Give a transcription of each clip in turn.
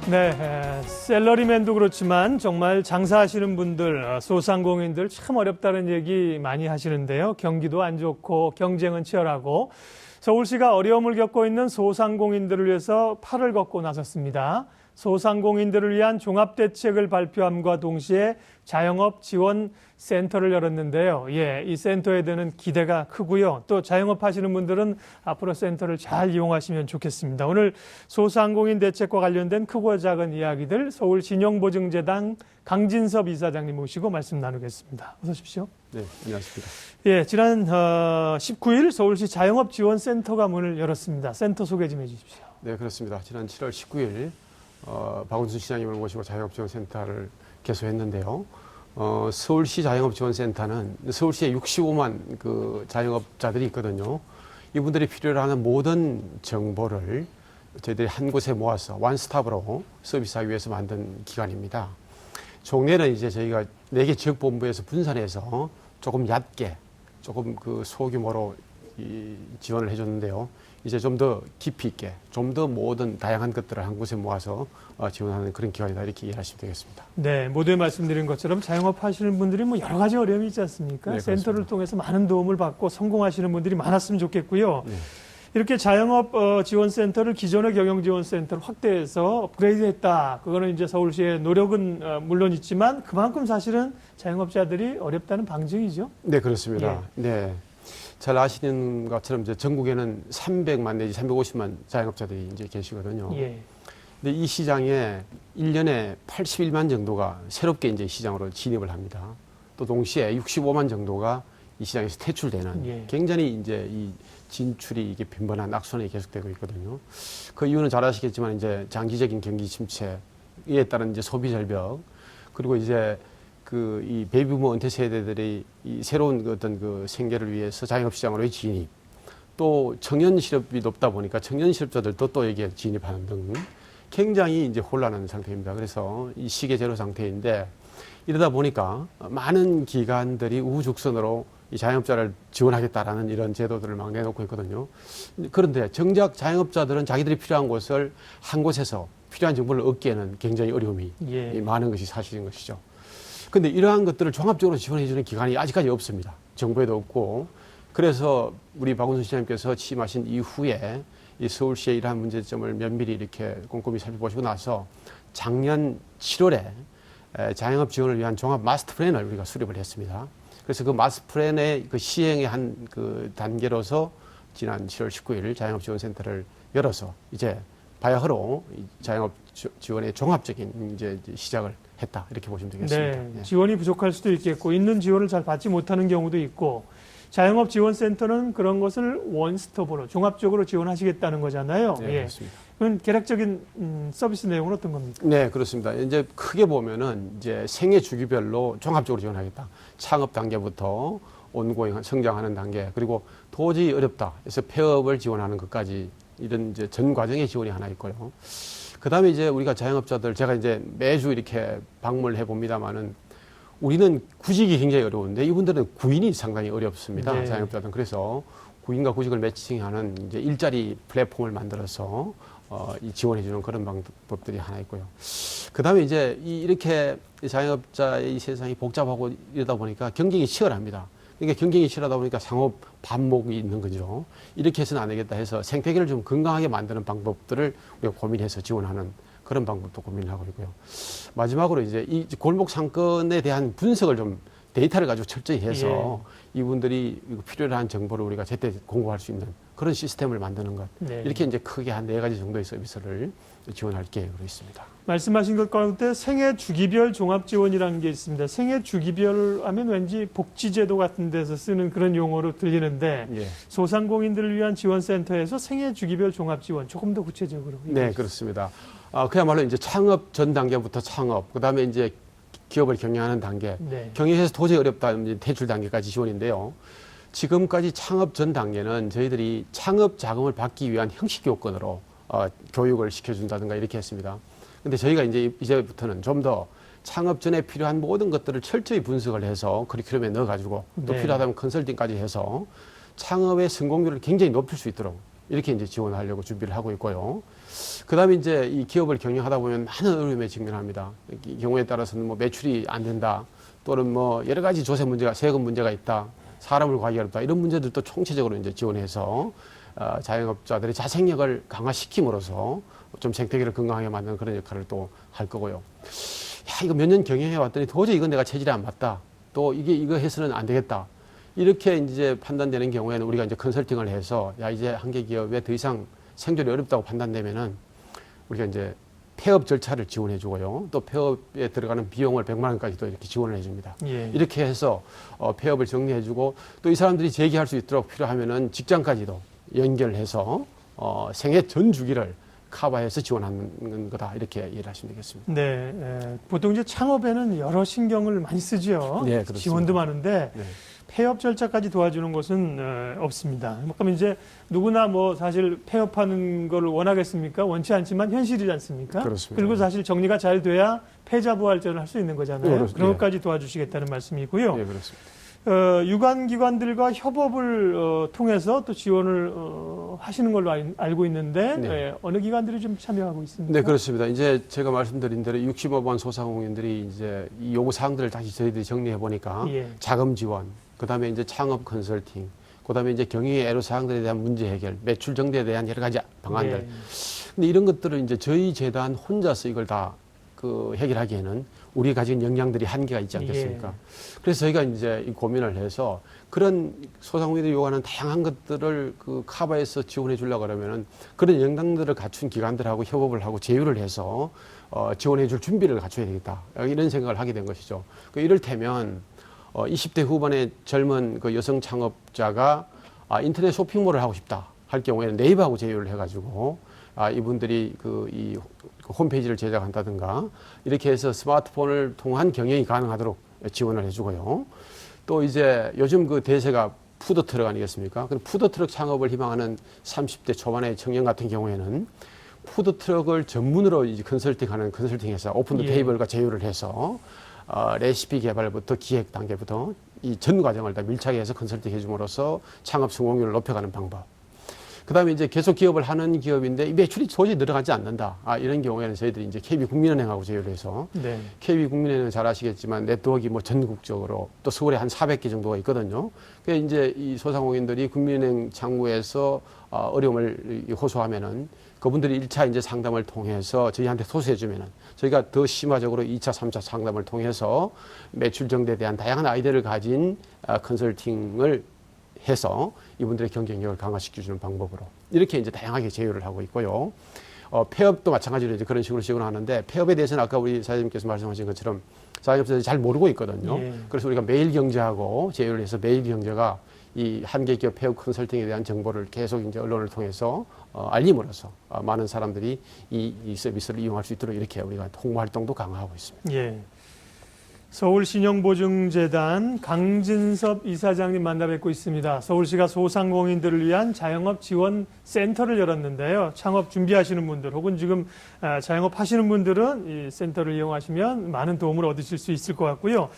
네, 샐러리맨도 그렇지만 정말 장사하시는 분들, 소상공인들 참 어렵다는 얘기 많이 하시는데요. 경기도 안 좋고 경쟁은 치열하고 서울시가 어려움을 겪고 있는 소상공인들을 위해서 팔을 걷고 나섰습니다. 소상공인들을 위한 종합대책을 발표함과 동시에 자영업 지원 센터를 열었는데요. 이 센터에 대한 기대가 크고요. 또 자영업 하시는 분들은 앞으로 센터를 잘 이용하시면 좋겠습니다. 오늘 소상공인 대책과 관련된 크고 작은 이야기들 서울신용보증재단 강진섭 이사장님 모시고 말씀 나누겠습니다. 어서 오십시오. 네, 안녕하십니까. 지난 19일 서울시 자영업지원센터가 문을 열었습니다. 센터 소개 좀 해주십시오. 네, 그렇습니다. 지난 7월 19일 박원순 시장님을 모시고 자영업지원센터를 개소했는데요. 서울시 자영업지원센터는 서울시에 65만 그 자영업자들이 있거든요. 이분들이 필요로 하는 모든 정보를 저희들이 한 곳에 모아서 원스톱으로 서비스하기 위해서 만든 기관입니다. 종래는 이제 저희가 4개 지역본부에서 분산해서 조금 얕게, 조금 그 소규모로 지원을 해줬는데요. 이제 좀 더 깊이 있게, 좀 더 모든 다양한 것들을 한 곳에 모아서 지원하는 그런 기관이다 이렇게 이해하시면 되겠습니다. 네, 모두에 말씀드린 것처럼 자영업 하시는 분들이 뭐 여러 가지 어려움이 있지 않습니까? 네, 센터를 그렇습니다. 통해서 많은 도움을 받고 성공하시는 분들이 많았으면 좋겠고요. 네. 이렇게 자영업 지원센터를 기존의 경영지원센터를 확대해서 업그레이드했다. 그거는 이제 서울시의 노력은 물론 있지만 그만큼 사실은 자영업자들이 어렵다는 방증이죠. 네, 그렇습니다. 네. 잘 아시는 것처럼 이제 전국에는 300만 내지 350만 자영업자들이 이제 계시거든요. 예. 근데 이 시장에 1년에 81만 정도가 새롭게 이제 시장으로 진입을 합니다. 또 동시에 65만 정도가 이 시장에서 퇴출되는 굉장히 이제 이 진출이 이게 빈번한 악순환이 계속되고 있거든요. 그 이유는 잘 아시겠지만 이제 장기적인 경기 침체, 이에 따른 이제 소비 절벽, 그리고 이제 그 이 베이비부머 은퇴 세대들이 이 새로운 그 어떤 그 생계를 위해서 자영업 시장으로의 진입, 또 청년 실업이 높다 보니까 청년 실업자들도 또 여기에 진입하는 등 굉장히 이제 혼란한 상태입니다. 그래서 이 시계 제로 상태인데 이러다 보니까 많은 기관들이 우후죽순으로 이 자영업자를 지원하겠다라는 이런 제도들을 막 내놓고 있거든요. 그런데 정작 자영업자들은 자기들이 필요한 곳을 한 곳에서 필요한 정보를 얻기에는 굉장히 어려움이 많은 것이 사실인 것이죠. 그런데 이러한 것들을 종합적으로 지원해 주는 기관이 아직까지 없습니다. 정부에도 없고. 그래서 우리 박원순 시장님께서 취임하신 이후에 이 서울시의 이러한 문제점을 면밀히 이렇게 꼼꼼히 살펴보시고 나서 작년 7월에 자영업 지원을 위한 종합 마스터 플랜을 우리가 수립을 했습니다. 그래서 그 마스터 플랜의 그 시행의 한 그 단계로서 지난 7월 19일 자영업지원센터를 열어서 이제 바야흐로 자영업 지원의 종합적인 이제 시작을 했다 이렇게 보시면 되겠습니다. 네, 지원이 부족할 수도 있겠고 있는 지원을 잘 받지 못하는 경우도 있고 자영업 지원센터는 그런 것을 원스톱으로 종합적으로 지원하시겠다는 거잖아요. 네, 그렇습니다. 그럼 개략적인 서비스 내용은 어떤 겁니까? 네, 그렇습니다. 이제 크게 보면은 이제 생애 주기별로 종합적으로 지원하겠다. 창업 단계부터 온고잉 성장하는 단계, 그리고 도저히 어렵다 해서 폐업을 지원하는 것까지 이런 이제 전 과정의 지원이 하나 있고요. 그 다음에 이제 우리가 자영업자들, 제가 이제 매주 이렇게 방문을 해봅니다만은 우리는 구직이 굉장히 어려운데 이분들은 구인이 상당히 어렵습니다. 네. 자영업자들은. 그래서 구인과 구직을 매칭하는 이제 일자리 플랫폼을 만들어서 이 지원해주는 그런 방법들이 하나 있고요. 그 다음에 이제 이렇게 자영업자의 이 세상이 복잡하고 이러다 보니까 경쟁이 치열합니다. 그러니까 경쟁이 치열하다 보니까 상업 반목이 있는 거죠. 이렇게 해서는 안 되겠다 해서 생태계를 좀 건강하게 만드는 방법들을 우리가 고민해서 지원하는 그런 방법도 고민을 하고 있고요. 마지막으로 이제 이 골목 상권에 대한 분석을 좀 데이터를 가지고 철저히 해서 이분들이 필요로 한 정보를 우리가 제때 공급할 수 있는 그런 시스템을 만드는 것. 이렇게 이제 크게 한 4가지 정도의 서비스를 지원할 계획으로 있습니다. 말씀하신 것 가운데 생애 주기별 종합 지원이라는 게 있습니다. 생애 주기별 하면 왠지 복지제도 같은 데서 쓰는 그런 용어로 들리는데 소상공인들을 위한 지원센터에서 생애 주기별 종합 지원 조금 더 구체적으로. 네, 그렇습니다. 그야말로 이제 창업 전 단계부터 창업, 그다음에 이제 기업을 경영하는 단계, 경영해서 도저히 어렵다 이제 퇴출 단계까지 지원인데요. 지금까지 창업 전 단계는 저희들이 창업 자금을 받기 위한 형식 요건으로 교육을 시켜준다든가 이렇게 했습니다. 근데 저희가 이제부터는 좀 더 창업 전에 필요한 모든 것들을 철저히 분석을 해서 커리큘럼에 넣어가지고 또 필요하다면 컨설팅까지 해서 창업의 성공률을 굉장히 높일 수 있도록 이렇게 이제 지원을 하려고 준비를 하고 있고요. 그다음에 이제 이 기업을 경영하다 보면 많은 어려움에 직면합니다. 이 경우에 따라서는 뭐 매출이 안 된다, 또는 뭐 여러 가지 조세 문제가, 세금 문제가 있다, 사람을 구하기 어렵다, 이런 문제들도 총체적으로 이제 지원해서 자영업자들의 자생력을 강화시킴으로써 좀 생태계를 건강하게 만드는 그런 역할을 또 할 거고요. 야, 이거 몇 년 경영해 왔더니 도저히 이건 내가 체질이 안 맞다, 또 이거 해서는 안 되겠다, 이렇게 이제 판단되는 경우에는 우리가 이제 컨설팅을 해서, 야, 이제 한 개 기업에 더 이상 생존이 어렵다고 판단되면은 우리가 이제 폐업 절차를 지원해 주고요. 또 폐업에 들어가는 비용을 100만 원까지도 이렇게 지원을 해 줍니다. 예. 이렇게 해서 폐업을 정리해 주고, 또 이 사람들이 재기할 수 있도록 필요하면은 직장까지도 연결해서 생애 전 주기를 커버해서 지원하는 거다, 이렇게 이해를 하시면 되겠습니다. 네, 보통 이제 창업에는 여러 신경을 많이 쓰죠. 네, 그렇습니다. 지원도 많은데 네. 폐업 절차까지 도와주는 것은 없습니다. 그럼 이제 누구나 뭐 사실 폐업하는 걸 원하겠습니까? 원치 않지만 현실이지 않습니까? 그렇습니다. 그리고 사실 정리가 잘 돼야 패자부활전을 할 수 있는 거잖아요. 네, 그런 것까지 도와주시겠다는 말씀이고요. 네, 그렇습니다. 유관기관들과 협업을 통해서 또 지원을 하시는 걸로 알고 있는데 네. 어느 기관들이 좀 참여하고 있습니까? 네, 그렇습니다. 이제 제가 말씀드린 대로 65만 소상공인들이 이제 이 요구 사항들을 다시 저희들이 정리해 보니까 예. 자금 지원, 그다음에 이제 창업 컨설팅, 그다음에 이제 경영의 애로 사항들에 대한 문제 해결, 매출 정대에 대한 여러 가지 방안들. 예. 근데 이런 것들을 이제 저희 재단 혼자서 이걸 다 해결하기에는 우리 가진 역량들이 한계가 있지 않겠습니까? 예. 그래서 저희가 이제 이 고민을 해서 그런 소상공인들이 요구하는 다양한 것들을 커버해서 지원해 주려고 그러면은 그런 역량들을 갖춘 기관들하고 협업을 하고 제휴를 해서 지원해 줄 준비를 갖춰야 되겠다, 이런 생각을 하게 된 것이죠. 이를테면 20대 후반의 젊은 여성 창업자가 인터넷 쇼핑몰을 하고 싶다 할 경우에는 네이버하고 제휴를 해가지고 이분들이 이 홈페이지를 제작한다든가 이렇게 해서 스마트폰을 통한 경영이 가능하도록 지원을 해주고요. 또 이제 요즘 대세가 푸드트럭 아니겠습니까? 푸드트럭 창업을 희망하는 30대 초반의 청년 같은 경우에는 푸드트럭을 전문으로 이제 컨설팅하는 컨설팅 회사 오픈 더 예. 테이블과 제휴를 해서 레시피 개발부터 기획 단계부터 이 전 과정을 다 밀착해 서 컨설팅 해줌으로써 창업 성공률을 높여가는 방법. 그다음에 이제 계속 기업을 하는 기업인데 이 매출이 도저히 늘어가지 않는다, 이런 경우에는 저희들이 이제 KB국민은행하고 제휴를 해서, 네. KB국민은행은 잘 아시겠지만 네트워크가 뭐 전국적으로 또 서울에 한 400개 정도가 있거든요. 그래서 이제 이 소상공인들이 국민은행 창구에서 어려움을 호소하면은 그분들이 1차 이제 상담을 통해서 저희한테 소수해 주면은 저희가 더 심화적으로 2차, 3차 상담을 통해서 매출 정대에 대한 다양한 아이디어를 가진 컨설팅을 해서 이분들의 경쟁력을 강화시켜주는 방법으로 이렇게 이제 다양하게 제휴를 하고 있고요. 폐업도 마찬가지로 이제 그런 식으로 지원하는데, 폐업에 대해서는 아까 우리 사장님께서 말씀하신 것처럼 자영업자들이 잘 모르고 있거든요. 예. 그래서 우리가 매일경제하고 제휴를 해서 매일경제가 이 한계 기업 폐업 컨설팅에 대한 정보를 계속 이제 언론을 통해서 알림으로써 많은 사람들이 이 서비스를 이용할 수 있도록 이렇게 우리가 홍보 활동도 강화하고 있습니다. 예. 서울신용보증재단 강진섭 이사장님 만나 뵙고 있습니다. 서울시가 소상공인들을 위한 자영업 지원 센터를 열었는데요. 창업 준비하시는 분들 혹은 지금 자영업 하시는 분들은 이 센터를 이용하시면 많은 도움을 얻으실 수 있을 것 같고요.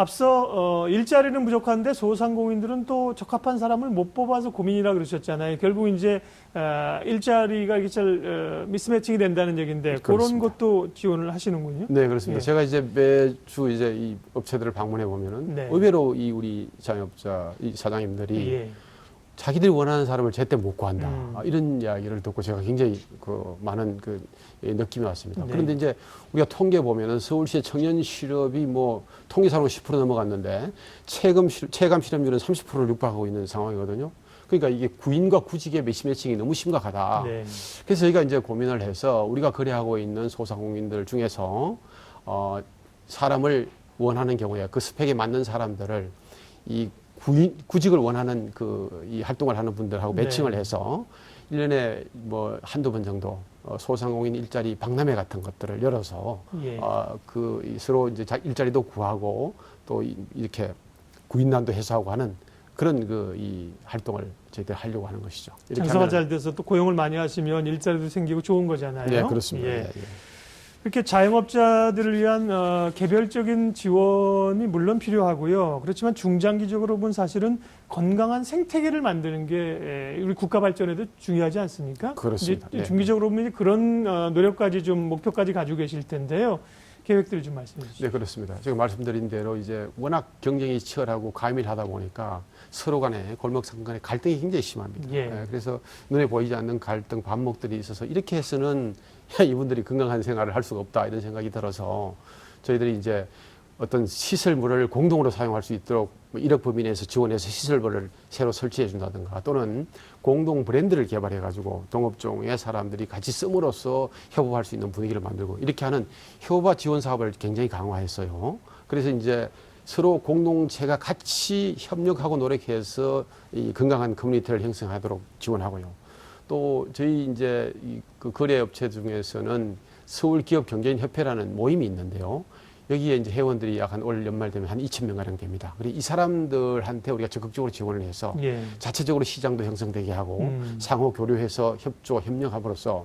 앞서 일자리는 부족한데 소상공인들은 또 적합한 사람을 못 뽑아서 고민이라 그러셨잖아요. 결국 이제 일자리가 이게 잘 미스매칭이 된다는 얘기인데 그런 그렇습니다. 것도 지원을 하시는군요. 네, 그렇습니다. 예. 제가 이제 매주 이제 이 업체들을 방문해 보면은 네. 의외로 이 우리 자영업자 이 사장님들이 예. 자기들이 원하는 사람을 제때 못 구한다, 이런 이야기를 듣고 제가 굉장히 많은 느낌이 왔습니다. 네. 그런데 이제 우리가 통계 보면은 서울시의 청년 실업이 뭐 통계상으로 10% 넘어갔는데 체감 실업률은 30%를 육박하고 있는 상황이거든요. 그러니까 이게 구인과 구직의 미스매칭이 너무 심각하다. 네. 그래서 저희가 이제 고민을 해서 우리가 거래하고 있는 소상공인들 중에서 사람을 원하는 경우에 그 스펙에 맞는 사람들을 이 구직을 원하는 이 활동을 하는 분들하고 네. 매칭을 해서 1년에 뭐 한두 번 정도 소상공인 일자리 박람회 같은 것들을 열어서 예. 서로 이제 일자리도 구하고 또 이렇게 구인난도 해소하고 하는 그런 이 활동을 저희들 하려고 하는 것이죠. 이렇게 장사가 하면은- 잘 돼서 또 고용을 많이 하시면 일자리도 생기고 좋은 거잖아요. 네, 그렇습니다. 예. 예, 예. 이렇게 자영업자들을 위한 개별적인 지원이 물론 필요하고요. 그렇지만 중장기적으로 보면 사실은 건강한 생태계를 만드는 게 우리 국가 발전에도 중요하지 않습니까? 그렇습니다. 이제 중기적으로 보면 그런 노력까지 좀 목표까지 가지고 계실 텐데요. 계획들을 좀 말씀해 주시죠. 네, 그렇습니다. 제가 말씀드린 대로 이제 워낙 경쟁이 치열하고 과밀하다 보니까 서로 간에 골목상 간에 갈등이 굉장히 심합니다. 예. 그래서 눈에 보이지 않는 갈등, 반목들이 있어서 이렇게 해서는 이분들이 건강한 생활을 할 수가 없다 이런 생각이 들어서 저희들이 이제 어떤 시설물을 공동으로 사용할 수 있도록 1억 범위 내에서 지원해서 시설물을 새로 설치해 준다든가 또는 공동 브랜드를 개발해 가지고 동업종의 사람들이 같이 씀으로써 협업할 수 있는 분위기를 만들고 이렇게 하는 협업화 지원 사업을 굉장히 강화했어요. 그래서 이제 서로 공동체가 같이 협력하고 노력해서 이 건강한 커뮤니티를 형성하도록 지원하고요. 또 저희 이제 그 거래업체 중에서는 서울기업경제인협회라는 모임이 있는데요. 여기에 이제 회원들이 약 한 올 연말 되면 한 2,000명 가량 됩니다. 그리고 이 사람들한테 우리가 적극적으로 지원을 해서 예. 자체적으로 시장도 형성되게 하고 상호 교류해서 협조 협력함으로써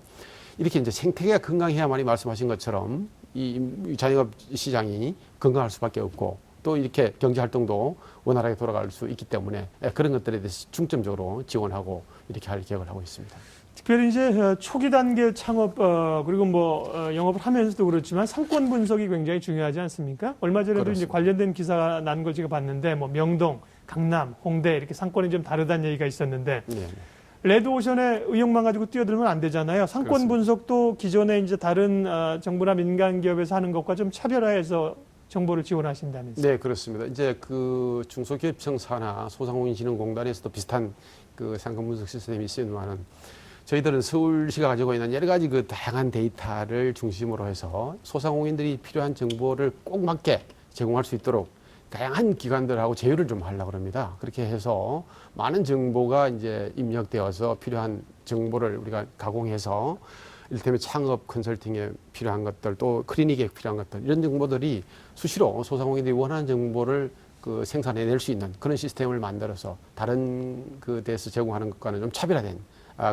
이렇게 이제 생태계가 건강해야만이 말씀하신 것처럼 이 자영업 시장이 건강할 수밖에 없고 또 이렇게 경제 활동도 원활하게 돌아갈 수 있기 때문에 그런 것들에 대해서 중점적으로 지원하고 이렇게 할 계획을 하고 있습니다. 특별히 이제 초기 단계 창업 그리고 영업을 하면서도 그렇지만 상권 분석이 굉장히 중요하지 않습니까? 얼마 전에도 그렇습니다. 이제 관련된 기사가 난 걸 제가 봤는데 명동, 강남, 홍대 이렇게 상권이 좀 다르다는 얘기가 있었는데 네. 레드오션의 의욕만 가지고 뛰어들면 안 되잖아요. 상권 그렇습니다. 분석도 기존에 이제 다른 정부나 민간 기업에서 하는 것과 좀 차별화해서 정보를 지원하신다면서요? 네, 그렇습니다. 이제 그 중소기업청사나 소상공인진흥공단에서도 비슷한 그 상권 분석 시스템이 있습니다만은 저희들은 서울시가 가지고 있는 여러 가지 그 다양한 데이터를 중심으로 해서 소상공인들이 필요한 정보를 꼭 맞게 제공할 수 있도록 다양한 기관들하고 제휴를 좀 하려고 합니다. 그렇게 해서 많은 정보가 이제 입력되어서 필요한 정보를 우리가 가공해서 이를테면 창업 컨설팅에 필요한 것들 또 클리닉에 필요한 것들 이런 정보들이 수시로 소상공인들이 원하는 정보를 그 생산해낼 수 있는 그런 시스템을 만들어서 다른 그 데서 제공하는 것과는 좀 차별화된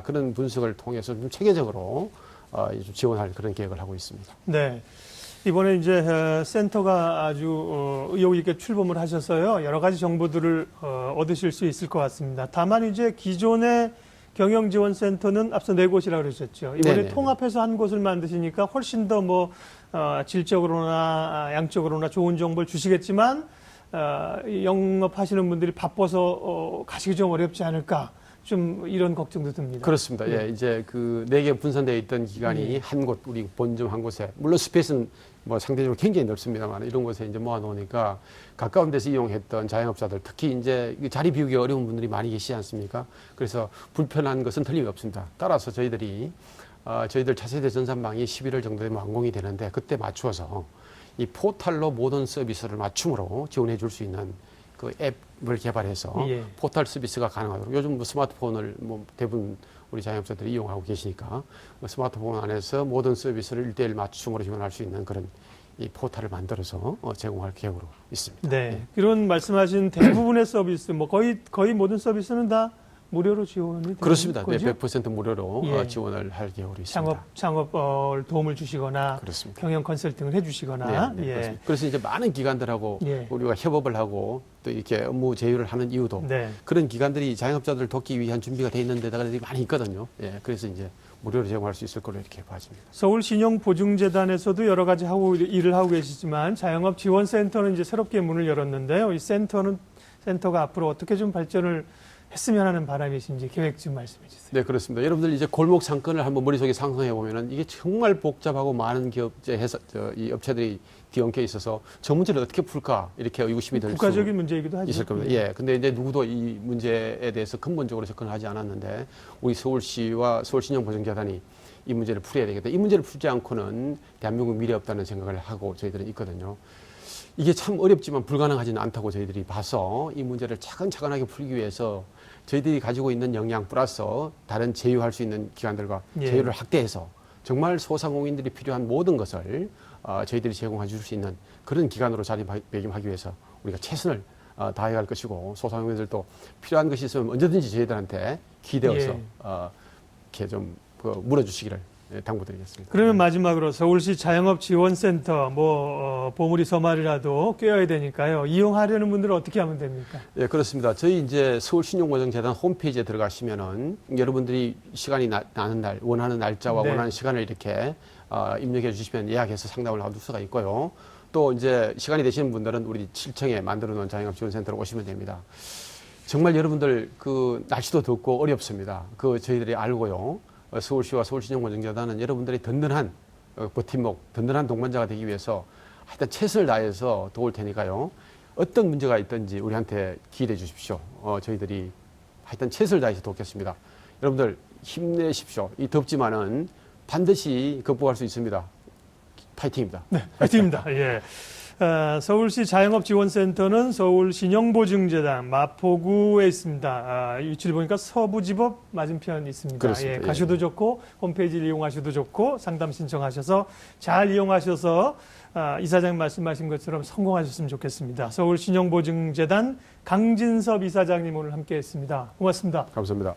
그런 분석을 통해서 좀 체계적으로 좀 지원할 그런 계획을 하고 있습니다. 네. 이번에 이제 센터가 아주 의욕 있게 출범을 하셔서요. 여러 가지 정보들을 얻으실 수 있을 것 같습니다. 다만 이제 기존의 경영지원센터는 앞서 4곳이라고 그러셨죠. 이번에 네네. 통합해서 한 곳을 만드시니까 훨씬 더 질적으로나 양적으로나 좋은 정보를 주시겠지만 영업하시는 분들이 바빠서 가시기 좀 어렵지 않을까. 좀 이런 걱정도 듭니다. 그렇습니다. 예, 이제 그 4개 분산되어 있던 기관이 한 곳, 우리 본점 한 곳에, 물론 스페이스는 뭐 상대적으로 굉장히 넓습니다만 이런 곳에 이제 모아놓으니까 가까운 데서 이용했던 자영업자들, 특히 이제 자리 비우기 어려운 분들이 많이 계시지 않습니까? 그래서 불편한 것은 틀림없습니다. 따라서 저희들 차세대 전산망이 11월 정도 되면 완공이 되는데 그때 맞추어서 이 포털로 모든 서비스를 맞춤으로 지원해 줄 수 있는 그 앱을 개발해서 예. 포털 서비스가 가능하도록 요즘 뭐 스마트폰을 대부분 우리 자영업자들이 이용하고 계시니까 스마트폰 안에서 모든 서비스를 1대1 맞춤으로 지원할 수 있는 그런 이 포털을 만들어서 제공할 계획으로 있습니다. 네. 이런 말씀하신 대부분의 서비스, 거의 모든 서비스는 다 무료로 지원이 되는 그렇습니다. 네, 거죠? 100% 무료로 예. 지원을 할 계획으로 있습니다. 창업 도움을 주시거나 그렇습니다. 경영 컨설팅을 해주시거나 네, 예. 그렇습니다. 그래서 이제 많은 기관들하고 예. 우리가 협업을 하고 또 이렇게 업무 제휴를 하는 이유도 네. 그런 기관들이 자영업자들을 돕기 위한 준비가 돼 있는 데다가 많이 있거든요. 예, 그래서 이제 무료로 제공할 수 있을 거로 이렇게 봐집니다. 서울신용보증재단에서도 여러 가지 일을 하고 계시지만 자영업 지원센터는 이제 새롭게 문을 열었는데요. 이 센터가 앞으로 어떻게 좀 발전을 했으면 하는 바람이신지 계획 좀 말씀해 주세요. 네, 그렇습니다. 여러분들 이제 골목 상권을 한번 머릿속에 상상해 보면은 이게 정말 복잡하고 많은 이 업체들이 뒤엉켜 있어서 저 문제를 어떻게 풀까 이렇게 의구심이 들 수 국가적인 문제이기도 하죠. 있을 겁니다. 예. 근데 이제 누구도 이 문제에 대해서 근본적으로 접근을 하지 않았는데 우리 서울시와 서울신용보증재단이 이 문제를 풀어야 되겠다. 이 문제를 풀지 않고는 대한민국 미래 없다는 생각을 하고 저희들은 있거든요. 이게 참 어렵지만 불가능하지는 않다고 저희들이 봐서 이 문제를 차근차근하게 풀기 위해서 저희들이 가지고 있는 역량 플러스 다른 제휴할 수 있는 기관들과 예. 제휴를 확대해서 정말 소상공인들이 필요한 모든 것을 저희들이 제공해 줄 수 있는 그런 기관으로 자리매김하기 위해서 우리가 최선을 다해야 할 것이고 소상공인들도 필요한 것이 있으면 언제든지 저희들한테 기대어서 예. 이렇게 좀 물어주시기를 당부드리겠습니다. 그러면 마지막으로 서울시 자영업지원센터 보물이 서말이라도 꿰어야 되니까요. 이용하려는 분들은 어떻게 하면 됩니까? 예, 그렇습니다. 저희 이제 서울신용보증재단 홈페이지에 들어가시면은 여러분들이 시간이 나는 날, 원하는 날짜와 네. 원하는 시간을 이렇게 입력해 주시면 예약해서 상담을 받을 수가 있고요. 또 이제 시간이 되시는 분들은 우리 7층에 만들어 놓은 자영업지원센터로 오시면 됩니다. 정말 여러분들 그 날씨도 덥고 어렵습니다. 그 저희들이 알고요. 서울시와 서울신용보증재단은 여러분들이 든든한 버팀목, 든든한 동반자가 되기 위해서 하여튼 최선을 다해서 도울 테니까요. 어떤 문제가 있든지 우리한테 기대해 주십시오. 저희들이 하여튼 최선을 다해서 돕겠습니다. 여러분들 힘내십시오. 이 덥지만은 반드시 극복할 수 있습니다. 파이팅입니다. 네, 파이팅입니다. 예. 서울시 자영업지원센터는 서울신용보증재단 마포구에 있습니다. 위치를 보니까 서부지법 맞은편 있습니다. 그렇습니다. 예, 가셔도 좋고 홈페이지를 이용하셔도 좋고 상담 신청하셔서 잘 이용하셔서 이사장님 말씀하신 것처럼 성공하셨으면 좋겠습니다. 서울신용보증재단 강진섭 이사장님 오늘 함께했습니다. 고맙습니다. 감사합니다.